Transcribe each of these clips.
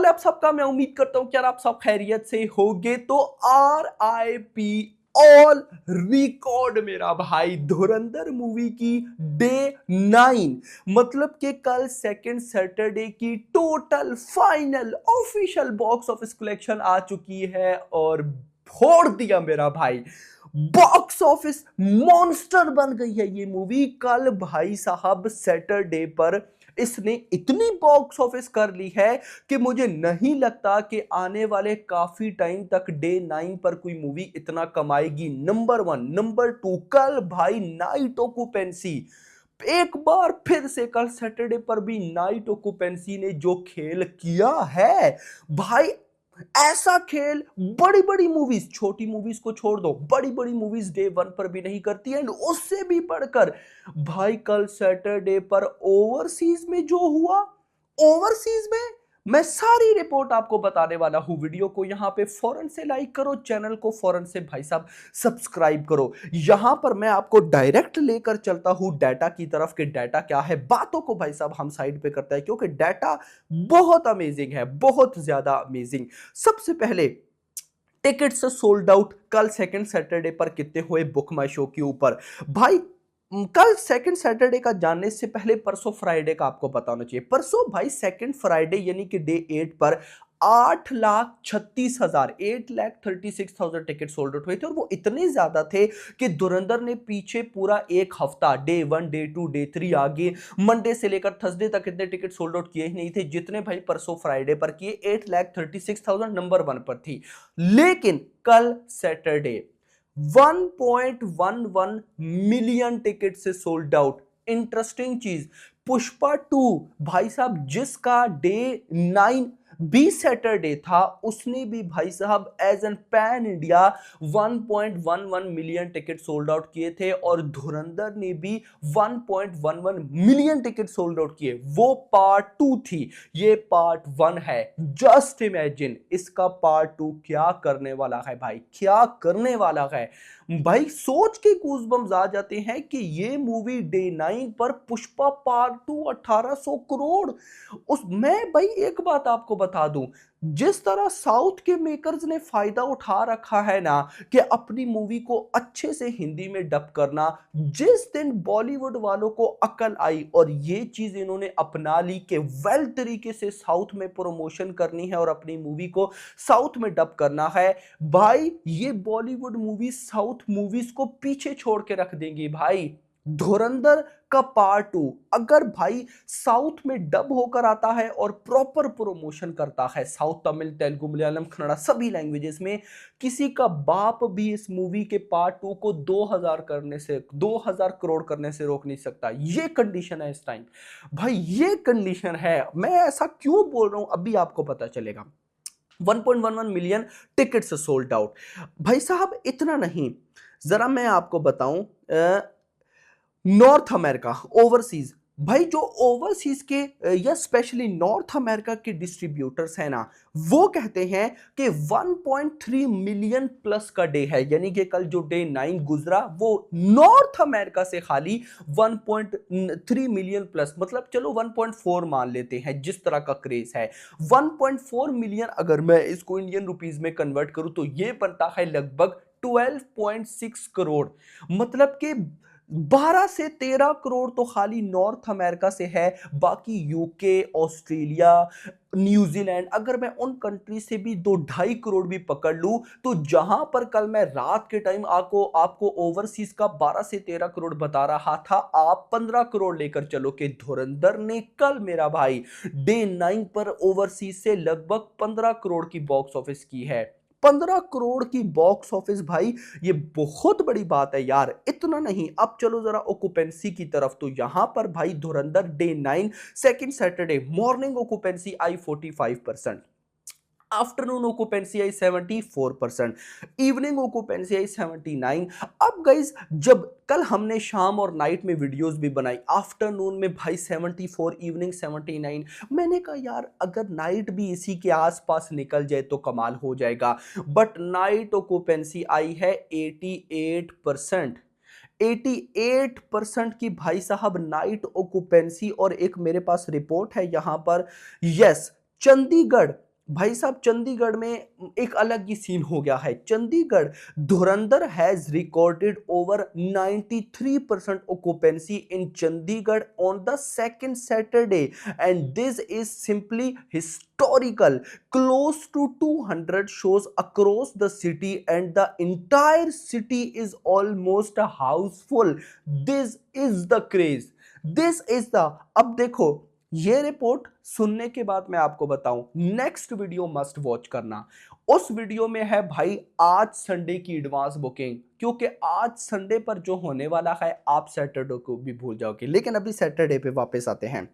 है आप सबका? मैं उम्मीद करता हूं कि यार आप सब खैरियत से होगे। तो RIP ऑल रिकॉर्ड मेरा भाई, धुरंधर मूवी की डे 9, मतलब कि कल सेकंड सैटरडे की total final official box office collection आ चुकी है और फोड़ दिया मेरा भाई। बॉक्स ऑफिस मॉन्स्टर बन गई है ये मूवी। कल भाई साहब सैटरडे पर इसने इतनी बॉक्स ऑफिस कर ली है कि मुझे नहीं लगता कि आने वाले काफी टाइम तक डे 9 पर कोई मूवी इतना कमाएगी। नंबर 1, नंबर 2, कल भाई नाइट ऑक्यूपेंसी एक बार फिर से कल सैटरडे पर भी नाइट ऑक्यूपेंसी ने जो खेल किया है भाई, ऐसा खेल बड़ी बड़ी मूवीज, छोटी मूवीज को छोड़ दो, बड़ी बड़ी मूवीज डे 1 पर भी नहीं करती है। एंड उससे भी बढ़कर भाई कल सैटरडे पर ओवरसीज में जो हुआ, ओवरसीज में मैं सारी रिपोर्ट आपको बताने वाला हूं। वीडियो को यहां पे फौरन से लाइक करो, चैनल को फौरन से भाई साहब सब्सक्राइब करो। यहां पर मैं आपको डायरेक्ट लेकर चलता हूं डाटा की तरफ कि डाटा क्या है। बातों को भाई साहब हम साइड पे करते हैं क्योंकि डाटा बहुत अमेजिंग है, बहुत ज्यादा अमेजिंग। सबसे पहले टिकट्स सोल्ड आउट कल सेकंड सैटरडे पर कितने हुए बुक माई शो के ऊपर भाई। कल सेकंड सैटरडे का जानने से पहले परसों फ्राइडे का आपको बताना चाहिए। परसों भाई सेकंड फ्राइडे यानी कि डे 8 पर 8,36,000, 8,36,000 टिकट सोल्ड आउट हुए थे और वो इतने ज्यादा थे कि धुरंधर ने पीछे पूरा एक हफ्ता डे 1, डे 2, डे 3 आगे मंडे से लेकर थर्सडे तक इतने टिकट सोल्ड आउट किए ही नहीं थे जितने भाई परसों फ्राइडे पर किए। 8,36,000 नंबर 1 पर थी। लेकिन कल सैटरडे 1.11 मिलियन टिकट से सोल्ड आउट। इंटरेस्टिंग चीज, पुष्पा 2 भाई साहब जिसका डे 9 भी सैटरडे था, उसने भी भाई साहब as an pan India 1.11 million ticket sold out किए थे और धुरंधर ने भी 1.11 मिलियन टिकट सोल्ड आउट किए। वो पार्ट 2 थी, ये पार्ट 1 है। जस्ट इमेजिन इसका पार्ट 2 क्या करने वाला है भाई, क्या करने वाला है भाई। सोच के गूज़बम्स आ जाते हैं कि ये मूवी डे 9 पर पुष्पा पार्ट 2 1800 करोड़। उस मैं भाई एक बात आपको बता दूं, जिस तरह साउथ के मेकर्स ने फायदा उठा रखा है ना कि अपनी मूवी को अच्छे से हिंदी में डब करना, जिस दिन बॉलीवुड वालों को अकल आई और ये चीज इन्होंने अपना ली कि वेल तरीके से साउथ में प्रमोशन करनी है और अपनी मूवी को साउथ में डब करना है, भाई ये बॉलीवुड मूवी साउथ मूवीज को पीछे छोड़ के रख देंगी भाई। धुरंधर का पार्ट 2 अगर भाई साउथ में डब होकर आता है और प्रॉपर प्रमोशन करता है साउथ, तमिल, तेलुगु, मलयालम, कन्नड़ा सभी लैंग्वेजेस में, किसी का बाप भी इस मूवी के पार्ट 2 को 2000 करोड़ करने से रोक नहीं सकता। ये कंडीशन है इस टाइम भाई, ये कंडीशन है। मैं ऐसा क्यों बोल रहा हूं अभी आपको पता चलेगा। 1.11 मिलियन टिकट्स सोल्ड आउट भाई साहब। इतना नहीं, जरा मैं आपको बताऊं, नॉर्थ अमेरिका, ओवरसीज भाई, जो ओवरसीज के या स्पेशली नॉर्थ अमेरिका के डिस्ट्रीब्यूटर्स हैं ना, वो कहते हैं कि 1.3 मिलियन प्लस का डे है। यानी कि कल जो डे 9 गुजरा वो नॉर्थ अमेरिका से खाली 1.3 मिलियन प्लस, मतलब चलो 1.4 मान लेते हैं जिस तरह का क्रेज है। 1.4 मिलियन अगर मैं इसको इंडियन रुपीज में कन्वर्ट करूं तो ये बनता है लगभग 12.6 करोड़। मतलब कि 12 से 13 करोड़ तो खाली नॉर्थ अमेरिका से है। बाकी यूके, ऑस्ट्रेलिया, न्यूजीलैंड, अगर मैं उन कंट्री से भी 2-2.5 करोड़ भी पकड़ लूं तो जहां पर कल मैं रात के टाइम आपको ओवरसीज का 12 से 13 करोड़ बता रहा था, आप 15 करोड़ लेकर चलो कि धुरंधर ने कल मेरा भाई डे 9 पर ओवरसीज से लगभग 15 करोड़ की बॉक्स ऑफिस की है। 15 करोड़ की बॉक्स ऑफिस भाई, ये बहुत बड़ी बात है यार। इतना नहीं, अब चलो जरा ऑक्यूपेंसी की तरफ। तो यहां पर भाई Dhurandhar day 9 second Saturday morning occupancy आई 45%, आफ्टरनून ऑक्यूपेंसी आई 74%, इवनिंग ऑक्यूपेंसी आई 79। अब गाइज जब कल हमने शाम और नाइट में वीडियोस भी बनाई, आफ्टरनून में भाई 74, इवनिंग 79, मैंने कहा यार अगर नाइट भी इसी के आसपास निकल जाए तो कमाल हो जाएगा। बट नाइट ऑक्यूपेंसी आई है 88%, 88% की भाई साहब नाइट ऑक्यूपेंसी। और एक मेरे पास रिपोर्ट है यहां पर, यस, चंडीगढ़ भाई साहब चंडीगढ़ में एक अलग ही सीन हो गया है। चंडीगढ़ धुरंधर has recorded over 93% occupancy in Chandigarh on the second Saturday, and this is simply historical. Close to 200 shows across the city, and the entire city is almost a house full. This is the craze. This is the, अब देखो ये report सुनने के बाद मैं आपको बताऊं, next video must watch करना। उस वीडियो में है भाई आज संडे की एडवांस बुकिंग, क्योंकि आज संडे पर जो होने वाला है आप सैटरडे को भी भूल जाओगे। लेकिन अभी सैटरडे पे वापस आते हैं।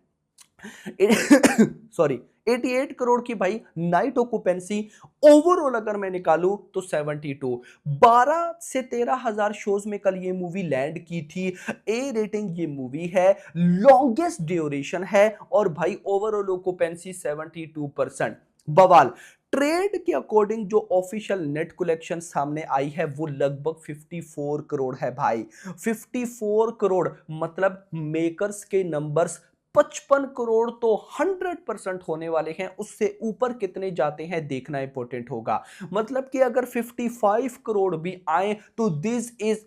सॉरी 88 करोड़ की भाई नाइट ऑक्यूपेंसी ओवरऑल अगर मैं निकालूं तो 72। 12 से 13 हजार शोज में कल ये मूवी लैंड की थी। ए रेटिंग ये मूवी है, लॉन्गेस्ट ड्यूरेशन है, और भाई ओवरऑल ऑक्यूपेंसी 72%। बवाल। ट्रेड के अकॉर्डिंग जो ऑफिशियल नेट कलेक्शन सामने आई है वो लगभग 54 करोड़ है भाई। 54 करोड़ मतलब मेकर्स के नंबर्स 55 करोड़ तो 100% होने वाले हैं। उससे ऊपर कितने जाते हैं देखना इंपॉर्टेंट होगा। मतलब कि अगर 55 करोड़ भी आए तो this is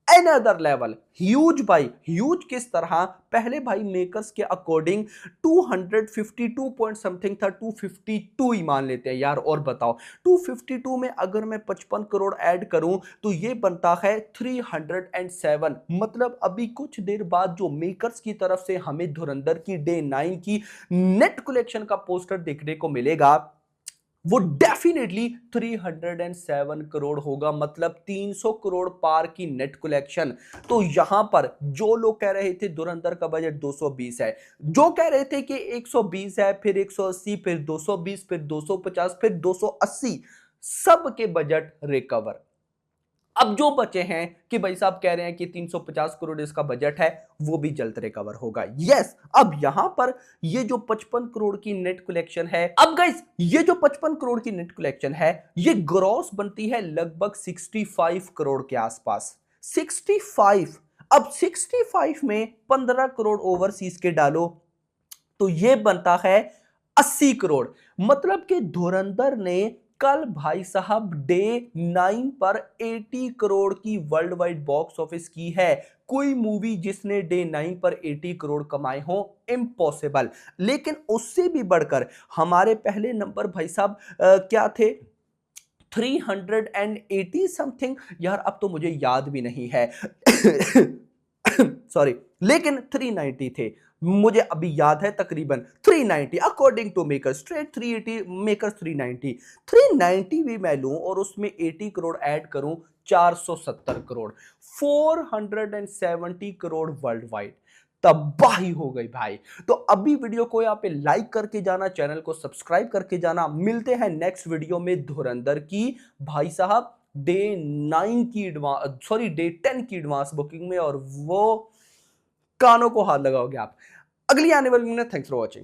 another level. Huge भाई, ह्यूज किस तरह, पहले भाई मेकर्स के अकॉर्डिंग 252 पॉइंट समथिंग था, 252 ही मान लेते हैं यार। और बताओ 252 में अगर मैं 55 करोड़ ऐड करूं तो ये बनता है 307। मतलब अभी कुछ देर बाद जो मेकर्स की तरफ से हमें धुरंधर की डे 9 की नेट कलेक्शन का पोस्टर देखने को मिलेगा वो डेफिनेटली 307 करोड़ होगा। मतलब 300 करोड़ पार की नेट कलेक्शन। तो यहां पर जो लोग कह रहे थे धुरंधर का बजट 220 है, जो कह रहे थे कि 120 है, फिर 180, फिर 220, फिर 250, फिर 280, सबके बजट रिकवर। अब जो बचे हैं कि भाई साहब कह रहे हैं कि 350 करोड़ इसका बजट है, वो भी जल्द रिकवर होगा। यस, अब यहां पर ये जो 55 करोड़ की नेट कलेक्शन है, अब गाइस ये जो 55 करोड़ की नेट कलेक्शन है ये ग्रॉस बनती है लगभग 65 करोड़ के आसपास। 65। अब 65 में 15 करोड़ ओवरसीज के डालो तो ये बनता है 80 करोड़। मतलब कि धुरंधर ने कल भाई साहब डे 9 पर 80 करोड़ की वर्ल्ड वाइड बॉक्स ऑफिस की है। कोई मूवी जिसने डे 9 पर 80 करोड़ कमाए हो, इम्पॉसिबल। लेकिन उससे भी बढ़कर हमारे पहले नंबर भाई साहब क्या थे, 380 समथिंग, यार अब तो मुझे याद भी नहीं है। सॉरी, लेकिन 390 थे, मुझे अभी याद है तकरीबन 390 according to makers. Straight 380, makers 390। 390 भी मैं लूं और उसमें 80 करोड़ ऐड करूं, 470 करोड़, 470 करोड़ वर्ल्ड वाइड। तबाही हो गई भाई। तो अभी वीडियो को यहाँ पे लाइक करके जाना, चैनल को सब्सक्राइब करके जाना। मिलते हैं नेक्स्ट वीडियो में धुरंधर की भाई साहब डे 9 की एडवांस, सॉरी डे 10 की एडवांस बुकिंग में, और वो कानों को हाथ लगाओगे आप। अगली आने वाली में। Thanks for watching.